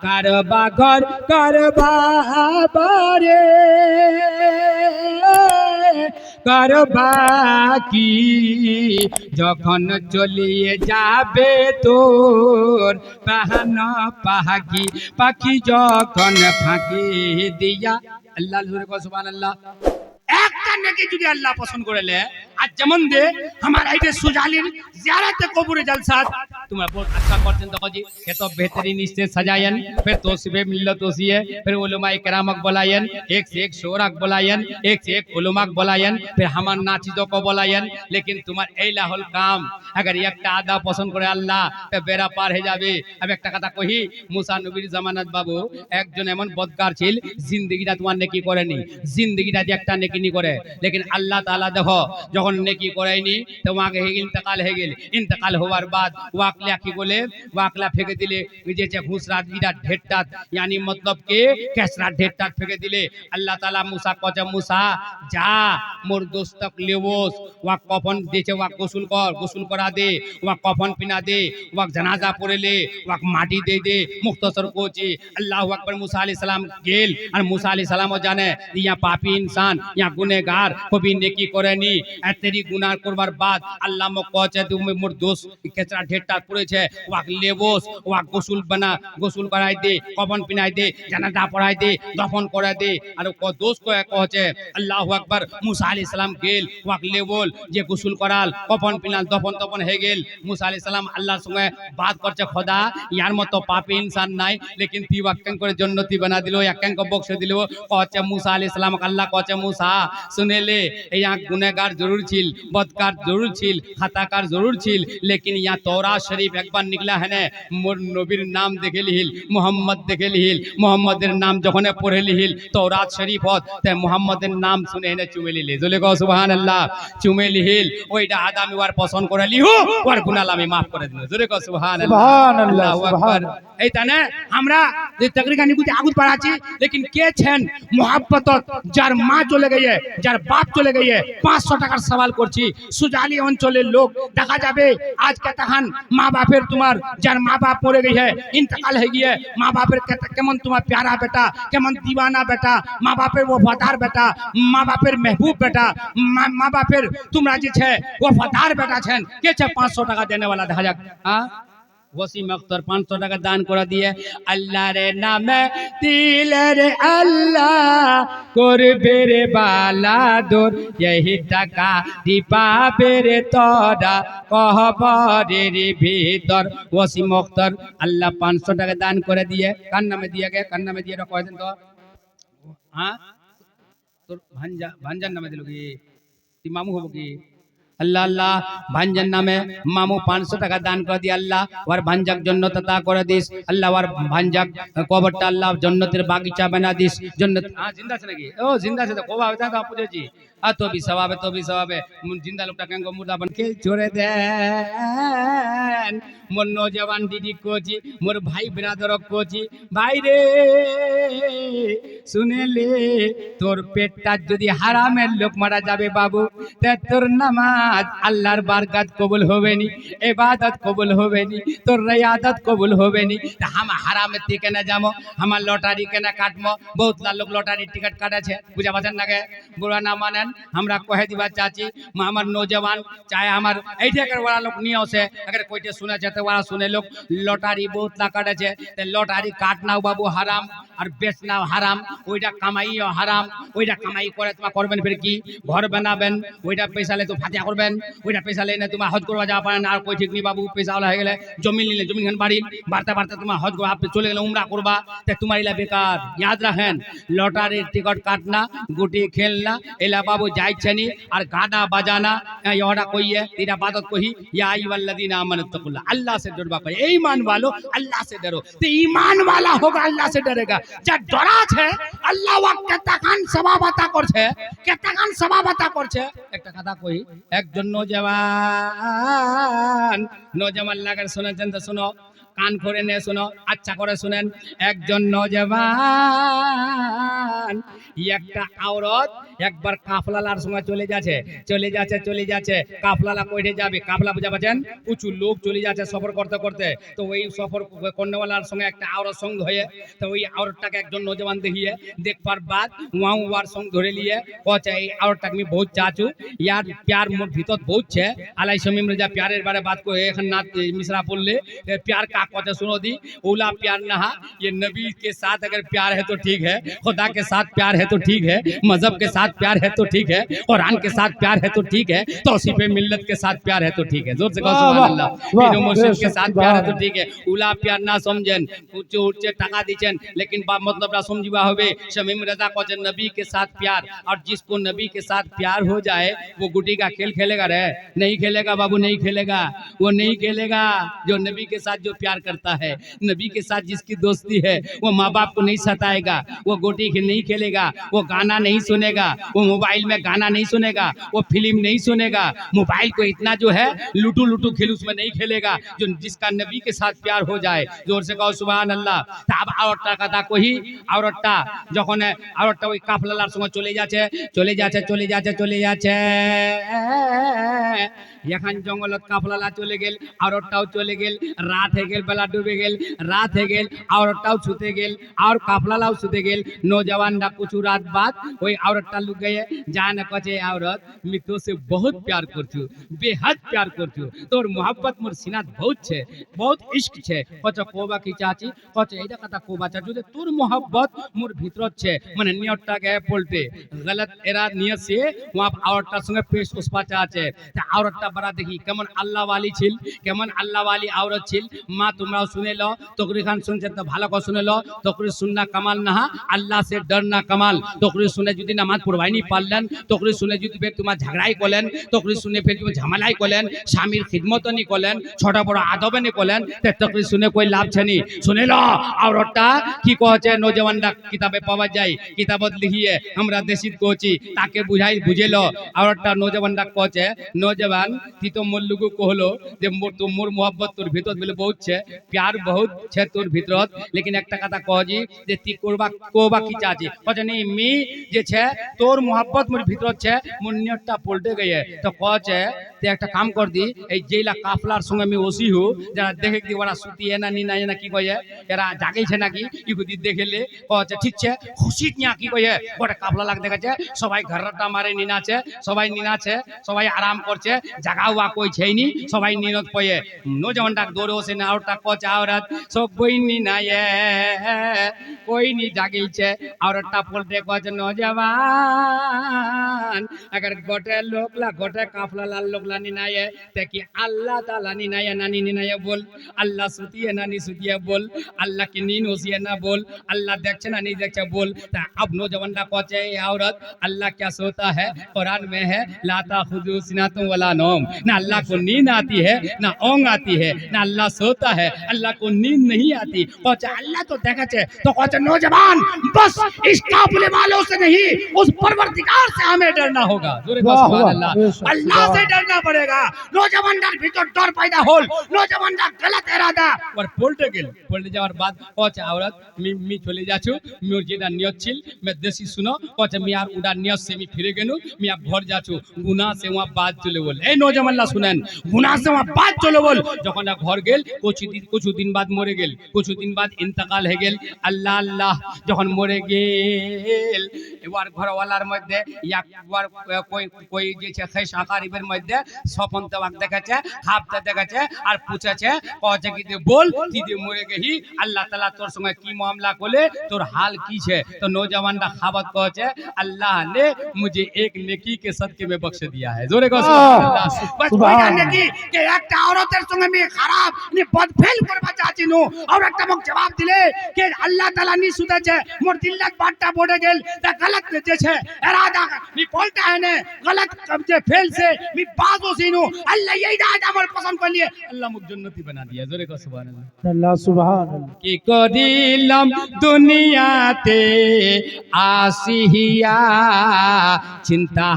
কারবা ঘর কারবা বারে কারবা কি যখন চলিয়ে যাবে তোর পাহান পাখি পাখি যখন ফাঁকি দিয়া আল্লাহ সুবহানাল্লাহ। একটা নেকি যদি আল্লাহ পছন্দ করলে আর যেমন দে আমার আইডে সুজালির জিয়ারতে কবরে জলসাত तुम्हारा बहुत अच्छा करते तो जी ये तो बेहतरीन स्टेज सजायन फिर तौसीफे मिल्लत तौसीए फिर उलमाए किरामक बुलायन एक से एक शोराक बुलायन एक से एक उलमाक बुलायन फिर हमार नाचिदों को बुलायन लेकिन तुम्हार ऐला हल काम अगर एक आदा पसंद करे अल्लाह तो बेरा पार हो जाबे। अब एक कथा कही मूसा नबीर जमानत बाबू একজন এমন বদকার ছিল জিন্দেগিটা তোমার নেকি করেনি জিন্দেগিটা যে একটা নেকি নি করে लेकिन अल्लाह ताला देखो যখন নেকি করায়নি তো ওয়াকে হয়ে গেল ইন্তেকাল হওয়ার বাদ वाकला की बोले वाकला फेंके दिले जे घुसरा दिला ढेटा यानी मतलब के कैसरा ढेटा फेंके दिले। अल्लाह ताला मूसा कहे मूसा जा मोर दोस्तक लेवोस वा कफन देचे वा गोसुल करा दे वा कफन पिना दे वा जनाजा पड़े ले वा माटी दे दे मुख्तसर कोची अल्लाह अकबर। मूसा अलैहि सलाम गेल और मूसा अलैहि सलाम जाने यहाँ पापी इंसान यहाँ गुनेगार कभी नेकी करेनी तेरी गुनाह करवार बाद अल्लाह मो कहे तुम मोर दोस्त कैसरा ढेटा পড়েছে ওয়াক লেবস ওয়াক গোসল করাই দে কফন পিনাই দে জানাজা পড়াই দে দফন করে দে আর ক দোষ কয়ে কহছে আল্লাহু আকবার। मूसा আলাইহিস সালাম গেল ওয়াক লেবল যে গোসল করাল কফন পিনাল দফন তফন হয়ে গেল। मूसा আলাইহিস সালাম আল্লাহর সঙ্গে বাত করছে খোদা ইয়ার মতো পাপী ইনসান নাই लेकिन তুই ওয়াক্কান করে জান্নাতি বানা দিলো এককান को বক্স দিলো কহছে मूसा আলাইহিস সালাম আল্লাহ কহছে मूसा শুনে লে এই গুনাহগার জরুর ছিল বদকার জরুর ছিল খাতাকার জরুর ছিল लेकिन यहाँ तौरात शरीफ एक बार निकला है ने मोर नबीर नाम देखे लिहिल मोहम्मद देखे लिहिल मोहम्मदेर नाम जखने पढ़े लिहिल तौरात शरीफ होत ते मोहम्मदेर नाम सुने ने चुमे लिले जोले को सुबहान अल्लाह चुमे लिहिल ओइटा आदामी वार पसंद करे लिहु और गुनाह আমি maaf করে দিল जोले को सुबहान अल्लाह আল্লাহু আকবার। এইটানে আমরা যে তকরিকা নিকুতে আগুত বাড়াছি लेकिन কে ছেন मोहब्बत যার মা চলে গিয়ে যার বাপ চলে গিয়ে 500 টাকার সওয়াল করছি সুজালি অঞ্চলের লোক দেখা যাবে आज के तहन माँ बापेर तुम्हार जार माँ बाप मरे गई है इंतकाल है गई माँ बापेर केमन तुम्हार प्यारा बेटा केमन दीवाना बेटा माँ बापेर वफादार बेटा माँ बापेर महबूब बेटा माँ बापेर तुम्हारा जी छे वफादार बेटा छेन के छे 500 টাকা देने वाला দেখা যাক। हाँ वसीम अख्तर 500 টাকা दान कर दिए अल्लाह रे नामे दिल रे अल्लाह करबे रे बाला दोर यही टाका दीपा बेरे तोरा कहबरेर भीतर। वसीम अख्तर अल्लाह 500 টাকা दान कर दिए कान नामे दिया गया कान नामे दिए कह दें तो हाँ তোর ভাঞ্জার নামে দিল কি তুই মামু হবো কি अल्लाह अल्लाह भांजन नामे मामू 500 টাকা दान कर दिया अल्लाह और भांजक जन्नत अता कर दिस अल्लाह और भांजक कबरटा अल्लाह जन्नतेर बागीचा बना दिस जन्नत। हां जिंदा छे नाকি ओ जिंदा छे तो कोबा होता तो पूछे जी आ तो भी सवाब है जिंदा लोकटा केंगो मुर्दा बन के छोड़े देन मोर नौजवान दीदी कोची मोर भाई ब्रादर कोची भाई रे सुने ले तोर पेटटा যদি হারামের লোক মারা যাবে বাবু তে তোর নামাজ আল্লাহর বারকাত কবুল হবে নি ইবাদত কবুল হবে নি তোর রিয়াদত কবুল হবে নি তা हम হারামে থেকে না যাবো আমার লটারি কেনা কাটমো বহুত লোক লটারি টিকিট কাটাছে বুঝা পাচ্ছেন না কে বুড়া না মানেন আমরা কহে দিবা চাচি আমার নওজওয়ান চাहे আমার এইটাকার वाला लोग नहीं होसे अगर कोईटे सुने चाहते वाला सुने लोग लटारी बहुत ला काटे ते लटारी काटना बाबू हराम और बेचना हराम ओइटा कमाई हराम ओइटा कमाई करे तुम करबेन फिर की घर बनाबेन ओइटा पैसा ले तो फातिहा करबेन ओइटा पैसा लेने तुम हज करवा जा पारेन আর कोई ठीक नहीं बाबू पैसा वाला हो गेले जमीन ले जमीन खान बाड़ी बारता बारता तुम हज को आप चले गेले उमरा करबा ते तुम्हारी ला बेकार याद रखें लटारी टिकट काटना गुटी खेलना एला बाबू जाय छनी और गाना बजाना योड़ा कोई है तेरा बात कोई या अय्युहल्लज़ीना आमनुत्तकुल्लाह अल्लाह से डरबा कोई ईमान वालों अल्लाह से डरो तो ईमान वाला होगा अल्लाह से डरेगा जा डरा छे अल्लाह वा केताकान सबाबाता करछे केताकान सबाबाता करछे একটা কথা কই একজন নওজওয়ান লাগার শুনেছেন তো শুনো কান করে নে শুনো আচ্ছা করে শুনেন একজন নওজওয়ান একটা औरत একবার কাফলালার সময় চলে যাচ্ছে কাফলালা কইতে যাবে, কাফলা বুঝা পাচ্ছেন, প্রচুর লোক চলে যাচ্ছে সফর করতে করতে। তো ওই সফর করনেওয়ালার সঙ্গে একটা আওরত সঙ্গ হয়ে, তো ওই আওরতটাকে একজন নজওয়ান দেখিয়ে দেখবার বাদ ওয়ার সঙ্গ ধরে লিয়ে কচ্ছে এই আওরতটাকে আমি বহুত চাচু, ইয়ার प्यार मोर भीतर बहुत छे। आलाई समय में जा प्यारे बारे बात को एखन ना मिश्रा बोलले प्यार का कथे सुनो दी, ओला प्यार ना ये नबी के साथ अगर प्यार है तो ठीक है, खुदा के साथ प्यार है तो ठीक है, मजहब के साथ प्यार है तो ठीक है, कुरान के साथ प्यार है तो ठीक है, तौसीफ मिल्लत के साथ प्यार है तो ठीक है। जोर से कहो सुभान अल्लाह। पीर मुर्शिद के साथ प्यार है तो ठीक है, ओला प्यार ना समझेन, उच्चे उच्चे टाका दीचेन, लेकिन बात मतलब ना समझिबा होबे। शमीम रजा को नबी के साथ प्यार, और जिसको नबी के साथ प्यार हो जाए वो गुटी का खेल खेलेगा रे? नहीं खेलेगा बाबू, नहीं खेलेगा, वो नहीं खेलेगा। जो नबी के साथ जो प्यार करता है, नबी के साथ जिसकी दोस्ती है, वो माँ बाप को नहीं सताएगा, वो गोटी नहीं खेलेगा, वो गाना नहीं सुनेगा, वो मोबाइल में गाना नहीं सुनेगा, वो फिल्म नहीं सुनेगा, मोबाइल को इतना जो है लुटू लुटू खेल उसमें नहीं खेलेगा। जो जिसका नबी के साथ प्यार हो जाए, जोर से कहो सुभान अल्लाह। तब औरतটা কথা কহি, औरतটা যখন औरतটা ওই কাফলালার সঙ্গে চলে যাচ্ছে এখন জঙ্গলত কাফলালা চলে গেল, औरतটাও চলে গেল, রাত হয়ে গেল, বেলা ডুবে গেল, রাত হয়ে গেল, औरतটাও ছুতে গেল, আর কাফলালাও ছুতে গেল। नौजवानরা कुछ रात बाद ওই औरतটা लुक गए जान कचे औरत मैं तो से बहुत प्यार करछु, बेहद प्यार करछु, তোর मोहब्बत मोर सीनात बहुत छे, बहुत इश्क छे। कचे कोबा की चाची, कचे এইটা কথা কোবা চাচু যে তোর मोहब्बत मोर ভিতরত छे, মানে নিয়তটাকে পলটে गलत এরা নিয়ত সে ওয়া औरतটার সঙ্গে পেশ উসপাচা আছে। তা औरतটা बड़ा देखी কেমন আল্লাহ वाली ছিল, কেমন আল্লাহ वाली औरत ছিল। মা তোমরাও শুনে লো, তকরি খান শুনছে তো ভালো করে শুনে লো। তকরি সুন্না কামাল না, আল্লাহ से डरना कमाल। तकरी सुने যদি নামাজ পড়বাই নি পারলেন, তকরি শুনে যদি ফের তোমার ঝগড়াই করলেন, তকরি শুনে ফের তুমি ঝামেলাই করলেন, স্বামীর খিদমত নি করলেন, ছোট বড় আদবে নি করলেন, তে তকরি শুনে कोई লাভ छनी। শুনে লো औरतটা কি কহছে, নওজওয়ানরা কিতাবে পাওয়া যায়, কিতাবত লিখিয়ে আমরা দেশিত কোচি তাকে বুঝে লো। औरतটা নওজওয়ানরা কহছে, নওজওয়ান তুই তো মল্লুকু কহলো যে মোর তো মোর मोहब्बत তোর ভিতর বলে বহুত छे, प्यार बहुत छे তোর ভিতরত, लेकिन একটা কথা কহজি যে তুই कोबा की चाची कहे नहीं मी जे छे तोर मोहब्बत मोर भीतर छे, मोर नियतटा पलटे गए। तो कहे ते एक काम कर दी, এই যেইলা কাফলার সঙ্গে আমি ওসি হু, যারা দেখে কি ওরা সুতি এনা নি না কি কয়ে এরা জাগেছে নাকি ইহুদি দেখেলে কহে ঠিক আছে খুশি নিয়া কি কয়ে গোটা কাফলা লাগ দেখাছে, সবাই ঘরটা মারে নিনাছে, সবাই নিনাছে, সবাই আরাম করছে, জাগা হুয়া কই छैनी, সবাই নিনত পয়ে। নওজওয়ানটা দৌড়ে ওসে না औरतটা কহে औरत सब कोई नी ना ये कोई नी जागीছে। औरतটা পলটে কহে নওজওয়ান अगर गोटे लोकला गोटे काफला लोकला नी नाये ते कि अल्लाह ताला नी नाये नानी नी नाये बोल, अल्लाह सुतिए ना नी सुतिए बोल, अल्लाह की नींद होसिए ना बोल, अल्लाह देखे ना नहीं देखे बोल। ता अब नौजवानरा कहते है औरत अल्लाह क्या सोता है, कुरान में है लाता खुदू सिनातुम वला नौम, ना अल्लाह को नींद आती है ना ओंग आती है, ना अल्लाह सोता है, अल्लाह को नींद नहीं आती। कहते अल्लाह तो देखे तो कहते नौजवान बस इस काफिले वालों से नहीं उस परवरदिगार से हमें डरना होगा। अल्लाह से डरना पड़ेगा। नौजवानदार भीतर डर पैदा होल, नौजवानदार गलत इरादा और पलटे गेल। पलटे जाওয়ার बाद कहছে औरत मी চলে যাচ্ছু, মোর যেটা নিয়ত ছিল मैं देसी सुनो, कहছে मी আর উডা নিয়ত से मी फिरे गेनु, मी अब घर যাচ্ছু, गुनाह से वहां बात चले बोल। এই নওজওয়ানরা শুনেন, गुनाह से वहां बात चले बोल। যখন ঘর গেল कुछ दिन बाद मरे गेल, कुछ दिन बाद इंतकाल हो गेल। अल्लाह अल्लाह যখন মরে গেল, এবার ঘরওয়ালার মধ্যে একবার कोई जे छे खैस आकारिबेर मध्य स्वपन तवाक देखेছে, हाफते देखेছে আর पूछेছে, कहे कि दे बोल कि दे मरे गही अल्लाह ताला तोर संगे की मामला करले, तोर हाल की छे। तो नौजवानरा खाबत कहे अल्लाह ने मुझे एक नेकी के सदके में बख्श दिया है। जोरे कहो सुभान अल्लाह। बस ওইটা নেকি যে একটা औरतेर संगे আমি খারাপ নি বদফেল করবা চাচ্ছি नु, और একটা মুখ জবাব দিলে कि अल्लाह ताला नी सुदेছে मोर दिल्लत बातটা पड़े गेल, ता गलत जे छे इरादा नी पलटा है ने गलत कब्जे फेल से मी बागो सीनु, अल्लाह यही दाद আমার পছন্দ कर लिए, अल्लाह मुझ जन्नती बना दिया। जोरे कहो सुभान अल्लाह। अल्लाह सुभान अल्लाह। কি করিলাম দুনিয়াতে আসিয়া চিন্তা